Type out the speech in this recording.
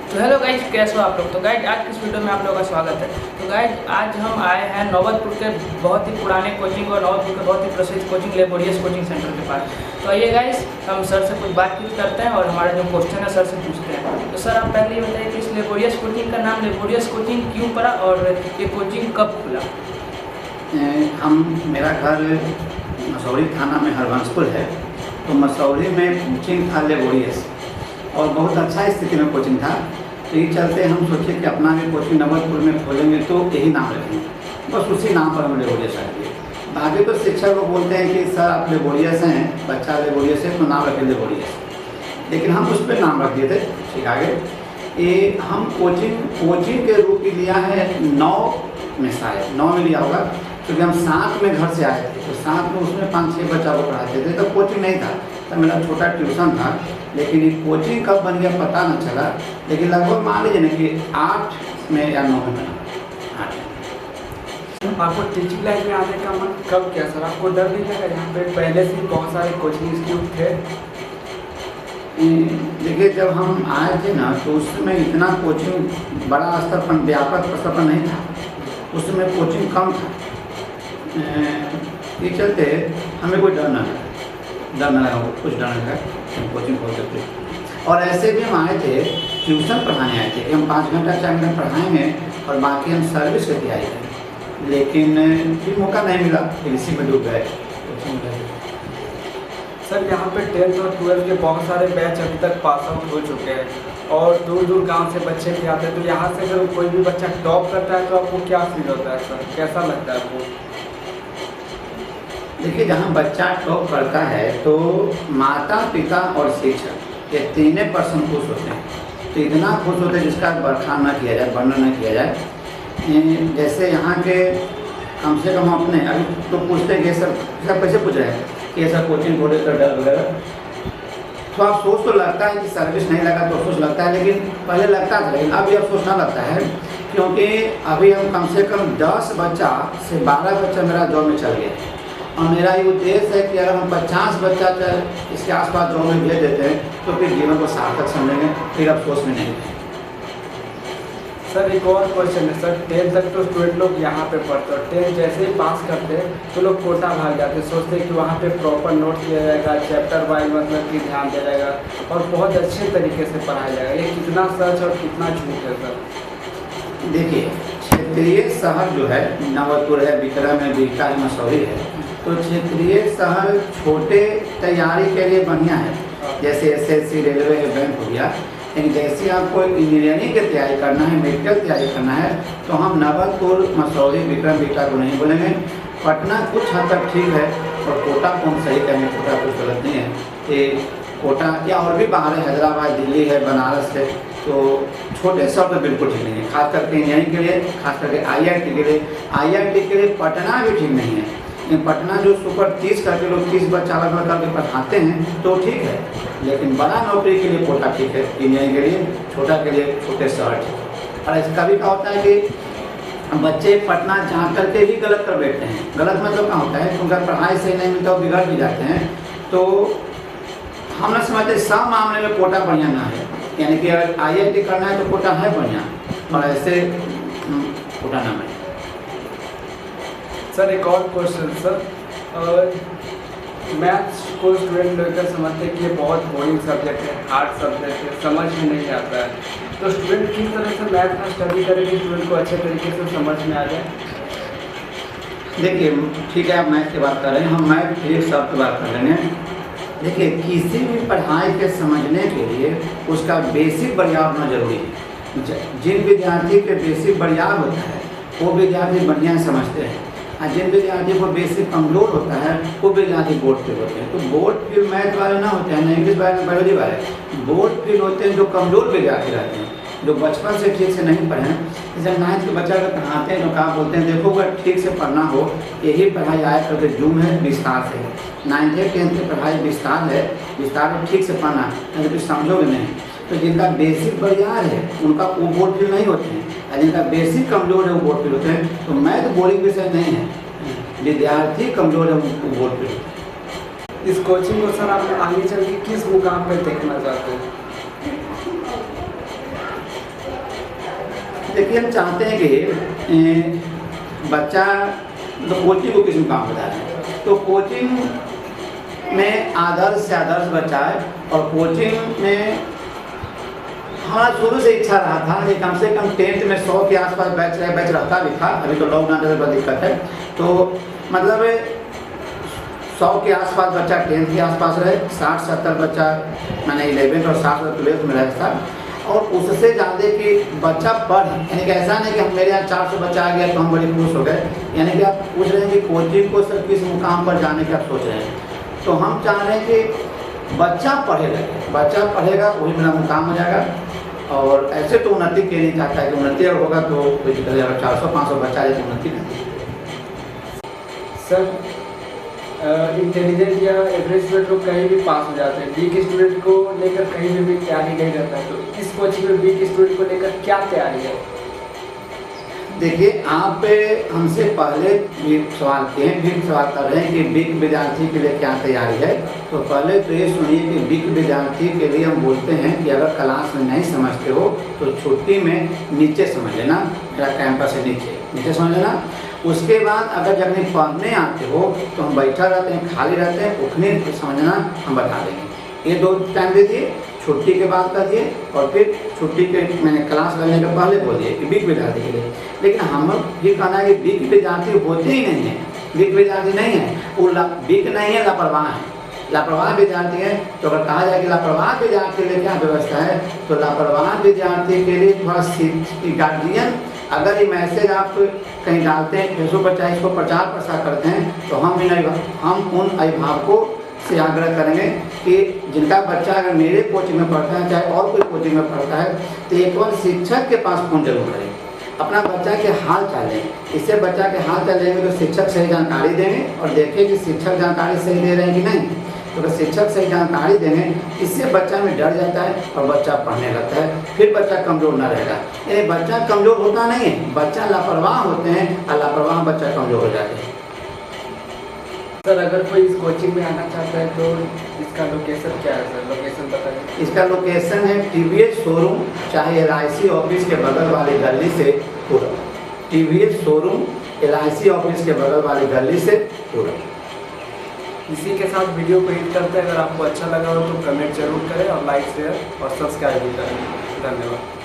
तो hello guys, कैसे हो आप लोग। तो गाइज आज की इस वीडियो में आप लोगों का स्वागत है। तो गाइज आज हम आए हैं नौबतपुर के बहुत ही पुराने कोचिंग और नौबतपुर के बहुत ही प्रसिद्ध कोचिंग लेबोरियस कोचिंग सेंटर के पास। तो आइए गाइज हम सर से कुछ बातचीत करते हैं और हमारा जो क्वेश्चन है सर से पूछते हैं। तो सर आप पहले ये बताइए कि इस लेबोरियस कोचिंग का नाम लेबोरियस कोचिंग क्यों पड़ा और ये कोचिंग कब खुला। मेरा घर मसौरी थाना में हरबंसपुर है। तो मसौरी में कोचिंग था लेबोरियस और बहुत अच्छा स्थिति में कोचिंग था। तो ये चलते हम सोचे कि अपना भी कोचिंग नौबतपुर में खोलेंगे तो यही नाम रखेंगे, बस उसी नाम पर हम लेबोरियस रख दिए। बाकी तो शिक्षक लोग बोलते हैं कि सर आप लेबोरियस हैं, बच्चा लेबोरियस है तो नाम रखें लेबोरियस, लेकिन हम उस पर नाम रख दिए थे। ठीक आगे ये हम कोचिंग के रूप में लिया है 9 में, शायद 9 में लिया होगा, क्योंकि हम 7 में घर से आए थे। तो 7 में उसमें 5-6 बच्चा को पढ़ाते थे, तो कोचिंग नहीं था, तब मेरा छोटा ट्यूशन था। लेकिन ये कोचिंग कब बन गया पता न चला, लेकिन लगभग मान लीजिए ना कि 8 में या 9 में बना। 8 आपको टीचिंग लाइन में आने का मन कब किया सर? आपको डर नहीं लगा? यहाँ पे पहले से बहुत सारे कोचिंग इंस्टीट्यूट थे। देखिए जब हम आए थे ना तो उस समय इतना कोचिंग बड़ा स्तर पर व्यापक स्तर पर नहीं था, उस समय कोचिंग कम था। ये चलते हमें कोई डर ना लगा, कुछ डर नहीं लगा, हम कोचिंग खोल सकते। और ऐसे भी हम आए थे ट्यूशन पढ़ाने आए थे कि हम 5 घंटा 4 घंटा पढ़ाएंगे और बाकी हम सर्विस करके आए थे, लेकिन फिर मौका नहीं मिला, फिर इसी में डूब गए। सर यहाँ पे 10th और 12th के बहुत सारे बैच अभी तक पास आउट हो चुके हैं और दूर दूर गांव से बच्चे भी आते हैं। तो यहाँ से अगर कोई भी बच्चा टॉप करता है तो आपको क्या फील होता है सर, कैसा लगता है आपको? देखिए जहाँ बच्चा टॉप करता है तो माता पिता और शिक्षक ये तीनों पर्सन खुश होते हैं। तो इतना खुश होते हैं जिसका बखान न किया जाए, वर्णन न किया जाए। जैसे यहाँ के कम से कम अपने अभी तो पूछते हैं कि सब कैसे पूछ रहे हैं कि ऐसा कोचिंग खोले कर डर वगैरह, तो अफसोस तो लगता है कि सर्विस नहीं लगा तो अफसोस लगता है, लेकिन पहले लगता था, लेकिन अभी अफसोस ना लगता है, क्योंकि अभी हम कम से कम 10 बच्चा से 12 बच्चा मेरा जॉब में चल गया। और मेरा ये उद्देश्य है कि अगर हम 50 बच्चा इसके आसपास जॉब में भेज देते हैं तो फिर जीवन को सार्थक समझेंगे, फिर अफसोस में नहीं। सर एक और क्वेश्चन है सर, 10th तक तो स्टूडेंट लोग यहाँ पे पढ़ते हैं, 10th जैसे ही पास करते हैं तो लोग कोटा भाग जाते हैं, सोचते हैं कि वहाँ पे प्रॉपर नोट किया जाएगा, चैप्टर वाइज मतलब कि ध्यान दिया जाएगा और बहुत अच्छे तरीके से पढ़ाया जाएगा। ये कितना सच और कितना झूठ है सर? देखिए क्षेत्रीय शहर जो है नौबतपुर है, विक्रम है, बीका है, मसौरी है, तो क्षेत्रीय शहर छोटे तैयारी के लिए बढ़िया है, जैसे SSC रेलवे है, बैंक हो गया। लेकिन जैसे आपको इंजीनियरिंग की तैयारी करना है, मेडिकल तैयारी करना है, तो हम नौबतपुर, मसौरी, विक्रम, बीका को नहीं बोलेंगे। पटना कुछ हद तक ठीक है और कोटा को हम सही कहेंगे, कोटा कुछ गलत नहीं है। ये कोटा या और भी बाहर है, हैदराबाद, दिल्ली है, बनारस है, तो छोटे शहर तो बिल्कुल ठीक नहीं है, खास करके इंजीनियरिंग के लिए, खास करके IIT के लिए। IIT के लिए पटना भी ठीक नहीं है। पटना जो सुपर 30 करके लोग 30 बच्चा अलग अलग करके पढ़ाते हैं तो ठीक है, लेकिन बड़ा नौकरी के लिए कोटा ठीक है, इंजीनियरिंग के लिए, छोटा के लिए छोटे शहर ठीक है। और इसका भी क्या होता है कि बच्चे पटना जा करके भी गलत कर बैठते हैं। गलत मतलब क्या होता है, क्योंकि पढ़ाई सही नहीं मिलता, बिगड़ भी जाते हैं। तो हम ना समझते सब मामले में कोटा बढ़िया ना है, यानी कि अगर IIT करना है तो कोटा है बढ़िया, और ऐसे कोटा ना है। सर एक और क्वेश्चन सर, मैथ्स को स्टूडेंट लेकर समझते हैं कि ये बहुत बोरिंग सब्जेक्ट है, हार्ड सब्जेक्ट है, समझ में नहीं आता है, तो स्टूडेंट किस तरह से मैथ में स्टडी करें कि स्टूडेंट को अच्छे तरीके से समझ में आ जाए? देखिए ठीक है, आप मैथ की बात कर रहे हैं, हम मैथ फिर सब की बात कर रहे हैं। देखिए किसी भी पढ़ाई के समझने के लिए उसका बेसिक बढ़िया होना जरूरी है। जिन विद्यार्थी के बेसिक बढ़िया होता है वो विद्यार्थी बढ़िया समझते हैं, और जिन विद्यार्थी को बेसिक कमजोर होता है वो विद्यार्थी बोर्ड फेल होते हैं। तो बोर्ड फेल मैथ वाले ना होते हैं, ना इंग्लिश वाले, ना बायोलॉजी वाले। बोर्ड फेल होते हैं जो कमजोर विद्यार्थी रहते हैं, जो बचपन से ठीक से नहीं पढ़े। जैसे 9th के बच्चा अगर पढ़ाते हैं तो कहा बोलते हैं देखो अगर ठीक से पढ़ना हो यही पढ़ाई आया करके जूम है, विस्तार से है। 9th 10th की पढ़ाई विस्तार है, विस्तार में ठीक से पढ़ना है, तो समझोगे नहीं। तो जिनका बेसिक बढ़िया है उनका वो बोर्ड फेल नहीं होते हैं, और जिनका बेसिक कमजोर है वो बोर्ड फेल होते हैं। तो मैथ बोरिंग विषय नहीं है, विद्यार्थी कमजोर है वो बोर्ड फेल होते हैं। इस कोचिंग को सर आप आगे चल के किस मुकाम पर देखना चाहते हैं? देखिए हम चाहते हैं कि बच्चा तो कोचिंग को किसी काम बता रहे हैं, तो कोचिंग में आदर्श से आदर्श बच्चा है। और कोचिंग में हमारा शुरू से इच्छा रहा था कि कम से कम 10th में 100 के आसपास बैच रहता भी था। अभी तो लॉकडाउन से बड़ी दिक्कत है, तो मतलब 100 के आसपास बच्चा 10th के आसपास रहे, 60-70 बच्चा मैंने 11th और 60 12th में रहता था। और उससे ज़्यादा कि बच्चा पढ़, यानी कि ऐसा नहीं कि हम मेरे यहाँ 400 बच्चा आ गया तो हम बड़ी खुश हो गए। यानी कि आप पूछ रहे हैं कि कोचिंग को सर किस मुकाम पर जाने का सोच रहे हैं, तो हम चाह रहे हैं कि बच्चा पढ़ेगा, बच्चा पढ़ेगा वही मेरा मुकाम हो जाएगा। और ऐसे तो उन्नति के नहीं चाहता है कि उन्नति अगर होगा तो कोई दिक्कत नहीं, अगर 400-500 बच्चा है तो उन्नति नहीं। सर इंटेलिजेंट या एवरेज स्टूडेंट लोग कहीं भी पास हो जाते हैं, वीक स्टूडेंट को लेकर कहीं भी तैयारी नहीं रहता है, तो इस कोचिंग में वीक स्टूडेंट को लेकर क्या तैयारी है? देखिए आप हमसे पहले भी सवाल किए हैं, भी सवाल कर रहे हैं कि वीक विद्यार्थी के लिए क्या तैयारी है। तो पहले तो ये सुनिए कि वीक विद्यार्थी के लिए हम बोलते हैं कि अगर क्लास में नहीं समझते हो तो छुट्टी में नीचे समझ लेना, मेरा कैंपस से नीचे समझ लेना। उसके बाद अगर जब नहीं पढ़ने आते हो तो हम बैठा रहते हैं, खाली रहते हैं, उठने समझना हम बता देंगे। ये 2 टाइम दे दिए, छुट्टी के बाद कर दिए और फिर छुट्टी के मैंने क्लास लगने के पहले बोल दिए कि वीक विद्यार्थी के लिए। लेकिन हम ये कहना है कि वीक विद्यार्थी होते ही नहीं है, वीक विद्यार्थी नहीं है, वो वीक नहीं है, लापरवाह है। लापरवाह विद्यार्थी है, तो अगर कहा जाए कि लापरवाह विद्यार्थी के लिए क्या व्यवस्था है, तो लापरवाह विद्यार्थी के लिए थोड़ा गार्जियन अगर ये मैसेज आप कहीं डालते हैं, फेसबुक पर चाहे इसको प्रचार प्रसार करते हैं, तो हम उन अभिभावकों से आग्रह करेंगे कि जिनका बच्चा अगर मेरे कोचिंग में पढ़ता है चाहे और कोई कोचिंग में पढ़ता है, तो एक बार शिक्षक के पास फोन जरूर करें, अपना बच्चा के हाल चाल लें। इससे बच्चा के हाल चाल लेंगे तो शिक्षक सही जानकारी देंगे और देखें कि शिक्षक जानकारी सही दे रहे हैं कि नहीं। तो अगर शिक्षक सही जानकारी देंगे, इससे बच्चा में डर जाता है और बच्चा पढ़ने लगता है, फिर बच्चा कमज़ोर ना रहेगा। यानी बच्चा कमज़ोर होता नहीं है, बच्चा लापरवाह होते हैं और लापरवाह बच्चा कमज़ोर हो जाते हैं। सर अगर कोई इस कोचिंग में आना चाहता है तो इसका लोकेशन क्या है सर? लोकेशन बताइए। इसका लोकेशन है TVS शोरूम, चाहे LIC ऑफिस के बगल वाली गली से पूरा। TVS शोरूम LIC ऑफिस के बगल वाली गली से पूरा। इसी के साथ वीडियो को हिट करते हैं। अगर आपको अच्छा लगा हो तो कमेंट जरूर करें और लाइक शेयर और सब्सक्राइब भी करें। धन्यवाद।